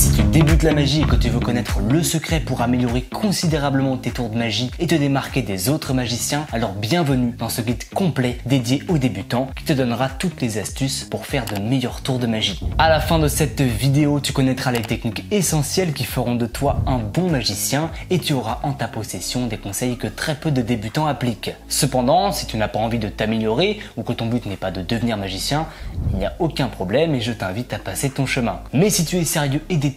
Si tu débutes la magie et que tu veux connaître le secret pour améliorer considérablement tes tours de magie et te démarquer des autres magiciens, alors bienvenue dans ce guide complet dédié aux débutants qui te donnera toutes les astuces pour faire de meilleurs tours de magie. À la fin de cette vidéo, tu connaîtras les techniques essentielles qui feront de toi un bon magicien et tu auras en ta possession des conseils que très peu de débutants appliquent. Cependant, si tu n'as pas envie de t'améliorer ou que ton but n'est pas de devenir magicien, il n'y a aucun problème et je t'invite à passer ton chemin. Mais si tu es sérieux et déterminé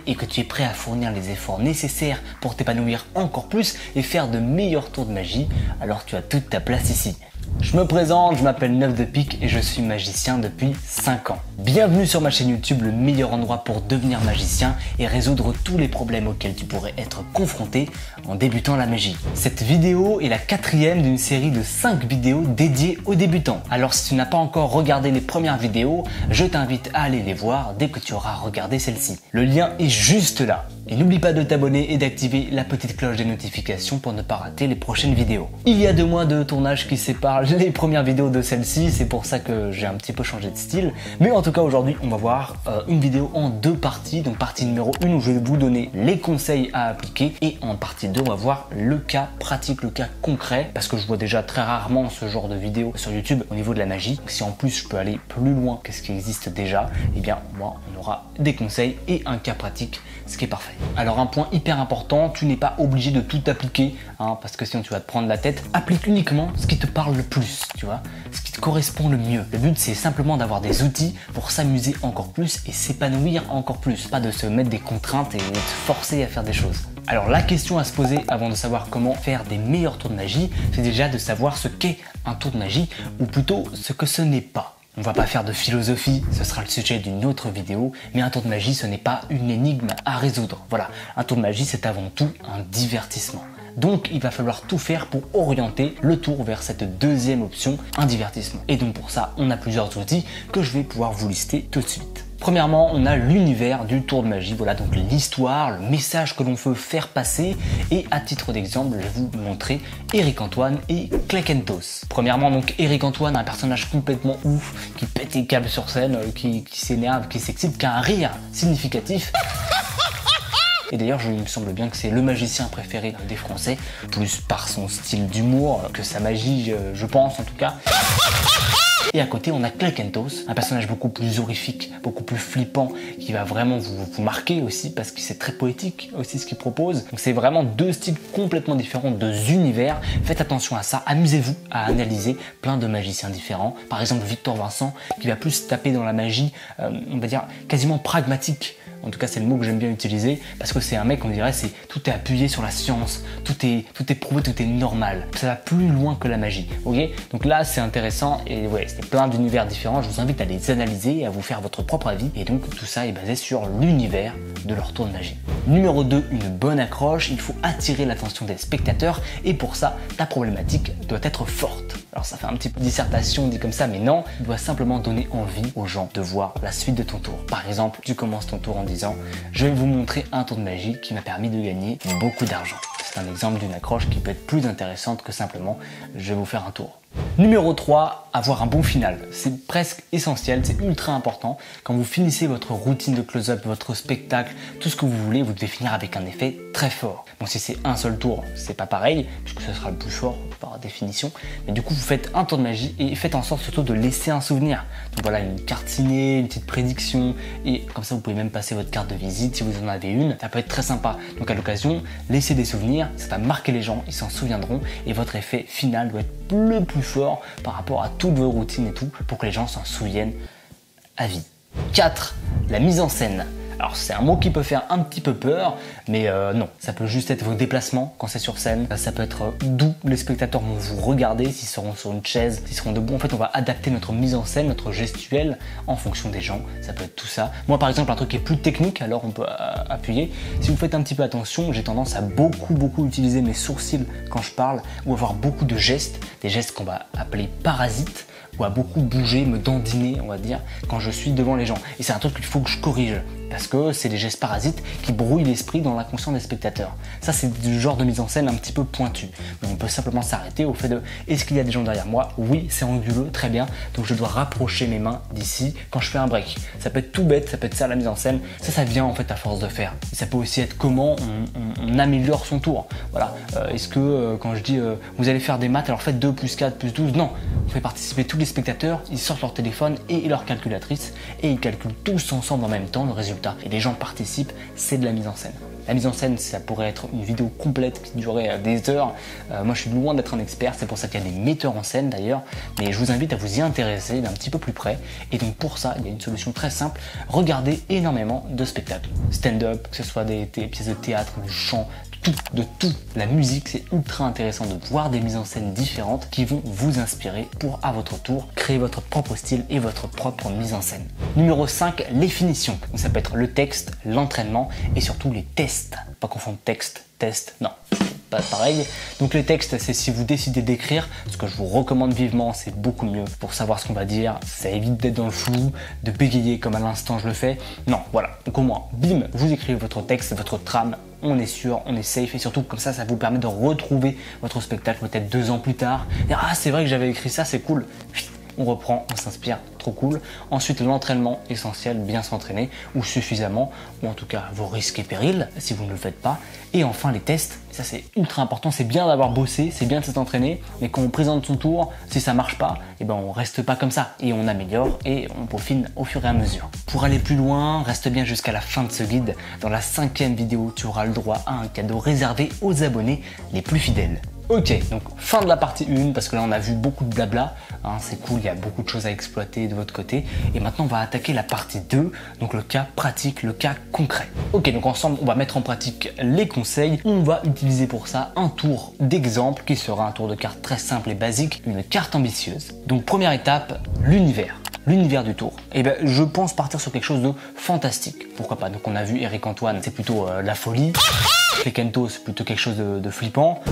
et que tu es prêt à fournir les efforts nécessaires pour t'épanouir encore plus et faire de meilleurs tours de magie, alors tu as toute ta place ici. Je me présente, je m'appelle Neuf de Pique et je suis magicien depuis 5 ans. Bienvenue sur ma chaîne YouTube, le meilleur endroit pour devenir magicien et résoudre tous les problèmes auxquels tu pourrais être confronté en débutant la magie. Cette vidéo est la 4e d'une série de 5 vidéos dédiées aux débutants. Alors si tu n'as pas encore regardé les premières vidéos, je t'invite à aller les voir dès que tu auras regardé celle-ci. Le lien est juste là. Et n'oublie pas de t'abonner et d'activer la petite cloche des notifications pour ne pas rater les prochaines vidéos. Il y a 2 mois de tournage qui séparent les premières vidéos de celle-ci, c'est pour ça que j'ai un petit peu changé de style. Mais en tout cas aujourd'hui on va voir une vidéo en 2 parties. Donc partie numéro 1 où je vais vous donner les conseils à appliquer et en partie 2 on va voir le cas pratique, le cas concret. Parce que je vois déjà très rarement ce genre de vidéo sur YouTube au niveau de la magie. Donc si en plus je peux aller plus loin que ce qui existe déjà, eh bien moi on aura des conseils et un cas pratique, ce qui est parfait. Alors un point hyper important, tu n'es pas obligé de tout appliquer, parce que sinon tu vas te prendre la tête. Applique uniquement ce qui te parle le plus, tu vois, ce qui te correspond le mieux. Le but c'est simplement d'avoir des outils pour s'amuser encore plus et s'épanouir encore plus. Pas de se mettre des contraintes et de te forcer à faire des choses. Alors la question à se poser avant de savoir comment faire des meilleurs tours de magie, c'est déjà de savoir ce qu'est un tour de magie, ou plutôt ce que ce n'est pas. On va pas faire de philosophie, ce sera le sujet d'une autre vidéo, mais un tour de magie ce n'est pas une énigme à résoudre. Voilà, un tour de magie c'est avant tout un divertissement. Donc il va falloir tout faire pour orienter le tour vers cette deuxième option, un divertissement. Et donc pour ça, on a plusieurs outils que je vais pouvoir vous lister tout de suite. Premièrement, on a l'univers du tour de magie, voilà donc l'histoire, le message que l'on veut faire passer et à titre d'exemple, je vais vous montrer Eric Antoine et Claquentos. Premièrement donc Eric Antoine, un personnage complètement ouf, qui pète les câbles sur scène, qui s'énerve, qui s'excite, qui a un rire significatif. Et d'ailleurs, il me semble bien que c'est le magicien préféré des Français, plus par son style d'humour que sa magie, je pense en tout cas. Et à côté, on a Claquentos, un personnage beaucoup plus horrifique, beaucoup plus flippant, qui va vraiment vous marquer aussi, parce que c'est très poétique aussi ce qu'il propose. Donc c'est vraiment 2 styles complètement différents, 2 univers. Faites attention à ça, amusez-vous à analyser plein de magiciens différents. Par exemple, Victor Vincent, qui va plus taper dans la magie, on va dire, quasiment pragmatique. En tout cas, c'est le mot que j'aime bien utiliser parce que c'est un mec, on dirait, tout est appuyé sur la science, tout est prouvé, tout est normal. Ça va plus loin que la magie, ok? Donc là, c'est intéressant et ouais, c'est plein d'univers différents. Je vous invite à les analyser et à vous faire votre propre avis. Et donc, tout ça est basé sur l'univers de leur tour de magie. Numéro 2, une bonne accroche. Il faut attirer l'attention des spectateurs et pour ça, ta problématique doit être forte. Alors ça fait un petit peu dissertation dit comme ça, mais non, tu dois simplement donner envie aux gens de voir la suite de ton tour. Par exemple, tu commences ton tour en disant « Je vais vous montrer un tour de magie qui m'a permis de gagner beaucoup d'argent ». C'est un exemple d'une accroche qui peut être plus intéressante que simplement « Je vais vous faire un tour ». Numéro 3, avoir un bon final. C'est presque essentiel, c'est ultra important. Quand vous finissez votre routine de close-up, votre spectacle, tout ce que vous voulez, vous devez finir avec un effet très fort. Bon, si c'est un seul tour, c'est pas pareil, puisque ce sera le plus fort par définition. Mais du coup, vous faites un tour de magie et faites en sorte surtout de laisser un souvenir. Donc voilà, une carte ciné, une petite prédiction, et comme ça, vous pouvez même passer votre carte de visite si vous en avez une. Ça peut être très sympa. Donc à l'occasion, laissez des souvenirs, ça va marquer les gens, ils s'en souviendront, et votre effet final doit être le plus fort par rapport à toutes vos routines et tout, pour que les gens s'en souviennent à vie. 4. La mise en scène. Alors c'est un mot qui peut faire un petit peu peur, mais non, ça peut juste être vos déplacements quand c'est sur scène, ça peut être d'où les spectateurs vont vous regarder, s'ils seront sur une chaise, s'ils seront debout. En fait, on va adapter notre mise en scène, notre gestuelle en fonction des gens, ça peut être tout ça. Moi par exemple, un truc qui est plus technique, alors on peut appuyer. Si vous faites un petit peu attention, j'ai tendance à beaucoup utiliser mes sourcils quand je parle, ou avoir beaucoup de gestes, des gestes qu'on va appeler parasites, ou à beaucoup bouger, me dandiner, on va dire, quand je suis devant les gens. Et c'est un truc qu'il faut que je corrige. parce que c'est des gestes parasites qui brouillent l'esprit dans l'inconscient des spectateurs. Ça, c'est du genre de mise en scène un petit peu pointu. Mais on peut simplement s'arrêter au fait de est-ce qu'il y a des gens derrière moi? Oui, c'est anguleux, très bien. Donc je dois rapprocher mes mains d'ici quand je fais un break. Ça peut être tout bête, ça peut être ça la mise en scène. Ça vient en fait à force de faire. Et ça peut aussi être comment on améliore son tour. Voilà. Est-ce que quand je dis vous allez faire des maths, alors faites 2 plus 4 plus 12, non. On fait participer tous les spectateurs, ils sortent leur téléphone et leur calculatrice et ils calculent tous ensemble en même temps le résultat. Et les gens participent, c'est de la mise en scène. La mise en scène, ça pourrait être une vidéo complète qui durerait des heures. Moi, je suis loin d'être un expert, c'est pour ça qu'il y a des metteurs en scène d'ailleurs. Mais je vous invite à vous y intéresser d'un petit peu plus près. Et donc pour ça, il y a une solution très simple. Regardez énormément de spectacles. Stand-up, que ce soit des pièces de théâtre, du chant, de tout. La musique, c'est ultra intéressant de voir des mises en scène différentes qui vont vous inspirer pour, à votre tour, créer votre propre style et votre propre mise en scène. Numéro 5, les finitions. Donc ça peut être le texte, l'entraînement et surtout les tests. Pas confondre texte, test, non. Pas pareil. Donc les textes, c'est si vous décidez d'écrire, ce que je vous recommande vivement, c'est beaucoup mieux pour savoir ce qu'on va dire. Ça évite d'être dans le flou, de bégayer comme à l'instant je le fais. Non, voilà. Donc au moins, bim, vous écrivez votre texte, votre trame. On est sûr, on est safe et surtout comme ça vous permet de retrouver votre spectacle peut-être 2 ans plus tard. Et ah, c'est vrai que j'avais écrit ça, c'est cool. On reprend, on s'inspire, trop cool. Ensuite, l'entraînement, essentiel, bien s'entraîner, ou suffisamment, ou en tout cas vos risques et périls, si vous ne le faites pas. Et enfin, les tests, ça c'est ultra important, c'est bien d'avoir bossé, c'est bien de s'être entraîné, mais quand on présente son tour, si ça marche pas, eh ben on reste pas comme ça, et on améliore, et on peaufine au fur et à mesure. Pour aller plus loin, reste bien jusqu'à la fin de ce guide. Dans la 5e vidéo, tu auras le droit à un cadeau réservé aux abonnés les plus fidèles. Ok, donc fin de la partie 1, parce que là on a vu beaucoup de blabla, hein, c'est cool, il y a beaucoup de choses à exploiter de votre côté. Et maintenant on va attaquer la partie 2, donc le cas pratique, le cas concret. Ok, donc ensemble on va mettre en pratique les conseils. On va utiliser pour ça un tour d'exemple qui sera un tour de carte très simple et basique, une carte ambitieuse. Donc première étape, l'univers. L'univers du tour. Et ben je pense partir sur quelque chose de fantastique. Pourquoi pas? Donc on a vu Eric Antoine, c'est plutôt la folie. Kento, c'est plutôt quelque chose de flippant.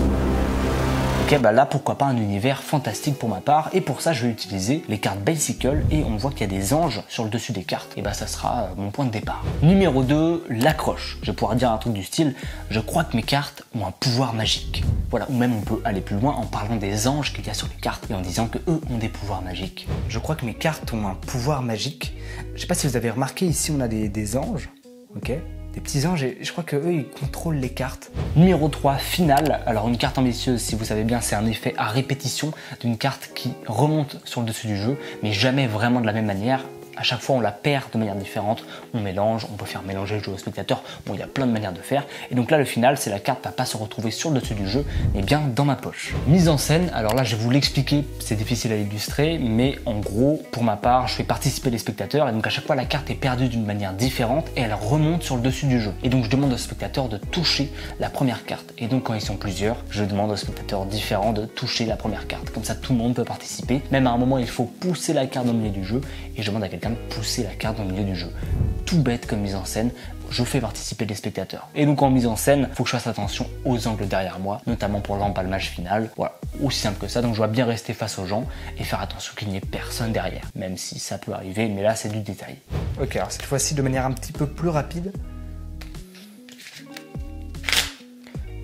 Ok, bah là pourquoi pas un univers fantastique pour ma part, et pour ça je vais utiliser les cartes Bicycle et on voit qu'il y a des anges sur le dessus des cartes, et bah ça sera mon point de départ. Numéro 2, l'accroche. Je vais pouvoir dire un truc du style, je crois que mes cartes ont un pouvoir magique. Voilà, ou même on peut aller plus loin en parlant des anges qu'il y a sur les cartes et en disant que eux ont des pouvoirs magiques. Je crois que mes cartes ont un pouvoir magique. Je sais pas si vous avez remarqué, ici on a des anges, ok, des petits anges, et je crois que eux ils contrôlent les cartes. Numéro 3, finale. Alors une carte ambitieuse, si vous savez bien, c'est un effet à répétition d'une carte qui remonte sur le dessus du jeu, mais jamais vraiment de la même manière. À chaque fois, on la perd de manière différente, on mélange, on peut faire mélanger le jeu au spectateur, bon, il y a plein de manières de faire. Et donc là, le final, c'est la carte va pas se retrouver sur le dessus du jeu, mais bien dans ma poche. Mise en scène, alors là, je vais vous l'expliquer, c'est difficile à illustrer, mais en gros, pour ma part, je fais participer les spectateurs, et donc à chaque fois, la carte est perdue d'une manière différente, et elle remonte sur le dessus du jeu. Et donc, je demande aux spectateurs de toucher la première carte. Et donc, quand ils sont plusieurs, je demande aux spectateurs différents de toucher la première carte. Comme ça, tout le monde peut participer. Même à un moment, il faut pousser la carte dans le milieu du jeu, et je demande à quelqu'un de pousser la carte dans le milieu du jeu. Tout bête comme mise en scène, je fais participer les spectateurs. Et donc en mise en scène, il faut que je fasse attention aux angles derrière moi, notamment pour l'empalmage final. Voilà, aussi simple que ça. Donc je dois bien rester face aux gens et faire attention qu'il n'y ait personne derrière, même si ça peut arriver, mais là c'est du détail. Ok, alors cette fois-ci de manière un petit peu plus rapide.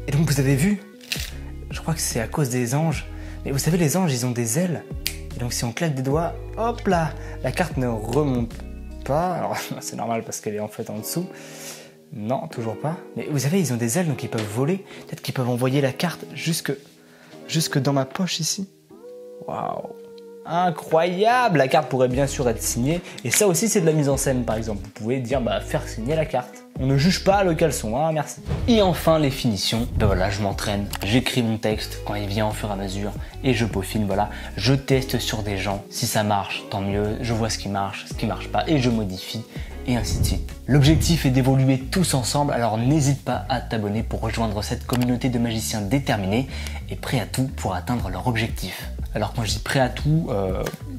Et donc vous avez vu, je crois que c'est à cause des anges, mais vous savez les anges ils ont des ailes. Et donc si on claque des doigts, hop là, la carte ne remonte pas. Alors c'est normal parce qu'elle est en fait en dessous. Non, toujours pas. Mais vous savez, ils ont des ailes donc ils peuvent voler. Peut-être qu'ils peuvent envoyer la carte jusque dans ma poche ici. Waouh, incroyable. La carte pourrait bien sûr être signée. Et ça aussi c'est de la mise en scène par exemple. Vous pouvez dire faire signer la carte. On ne juge pas le caleçon, hein, merci. Et enfin les finitions, ben voilà, je m'entraîne, j'écris mon texte quand il vient au fur et à mesure et je peaufine, voilà, je teste sur des gens, si ça marche, tant mieux, je vois ce qui marche pas et je modifie et ainsi de suite. L'objectif est d'évoluer tous ensemble, alors n'hésite pas à t'abonner pour rejoindre cette communauté de magiciens déterminés et prêts à tout pour atteindre leur objectif. Alors quand je dis prêt à tout,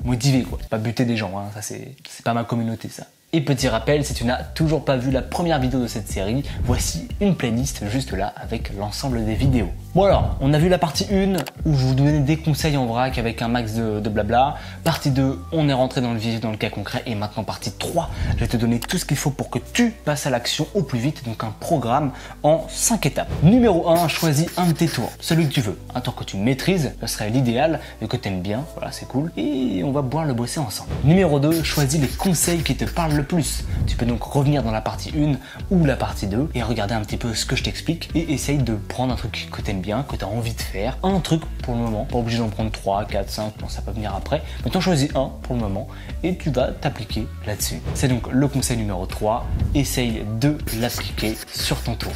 motivé quoi, c'est pas buter des gens, hein, ça c'est pas ma communauté ça. Et petit rappel, si tu n'as toujours pas vu la première vidéo de cette série, voici une playlist juste là avec l'ensemble des vidéos. Bon alors, on a vu la partie 1 où je vous donnais des conseils en vrac avec un max de blabla. Partie 2, on est rentré dans le vif, dans le cas concret. Et maintenant partie 3, je vais te donner tout ce qu'il faut pour que tu passes à l'action au plus vite. Donc un programme en 5 étapes. Numéro 1, choisis un de tes tours, celui que tu veux. Un tour que tu maîtrises, ce serait l'idéal, vu que tu aimes bien, voilà c'est cool. Et on va pouvoir le bosser ensemble. Numéro 2, choisis les conseils qui te parlent le plus. Tu peux donc revenir dans la partie 1 ou la partie 2 et regarder un petit peu ce que je t'explique et essaye de prendre un truc que tu aimes bien, que tu as envie de faire. Un truc pour le moment, pas obligé d'en prendre 3, 4, 5, bon, ça peut venir après. Mais t'en choisis un pour le moment et tu vas t'appliquer là-dessus. C'est donc le conseil numéro 3, essaye de l'appliquer sur ton tour.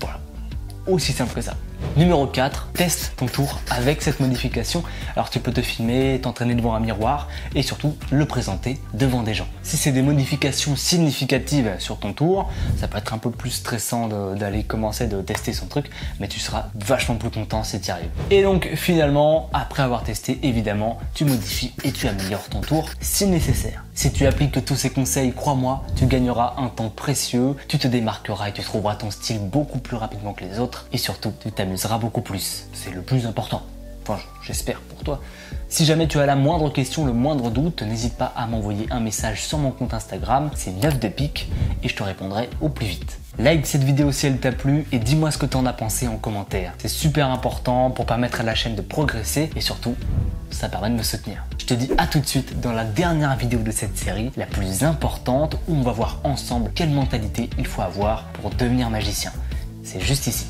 Voilà, aussi simple que ça. Numéro 4, teste ton tour avec cette modification. Alors tu peux te filmer, t'entraîner devant un miroir et surtout le présenter devant des gens. Si c'est des modifications significatives sur ton tour, ça peut être un peu plus stressant d'aller commencer de tester son truc, mais tu seras vachement plus content si tu y arrives. Et donc finalement, après avoir testé, évidemment, tu modifies et tu améliores ton tour si nécessaire. Si tu appliques tous ces conseils, crois-moi, tu gagneras un temps précieux, tu te démarqueras et tu trouveras ton style beaucoup plus rapidement que les autres et surtout, tu t'amuseras beaucoup plus. C'est le plus important. Enfin, j'espère pour toi. Si jamais tu as la moindre question, le moindre doute, n'hésite pas à m'envoyer un message sur mon compte Instagram, c'est 9depic et je te répondrai au plus vite. Like cette vidéo si elle t'a plu et dis-moi ce que tu en as pensé en commentaire. C'est super important pour permettre à la chaîne de progresser et surtout, ça permet de me soutenir. Je te dis à tout de suite dans la dernière vidéo de cette série, la plus importante, où on va voir ensemble quelle mentalité il faut avoir pour devenir magicien. C'est juste ici.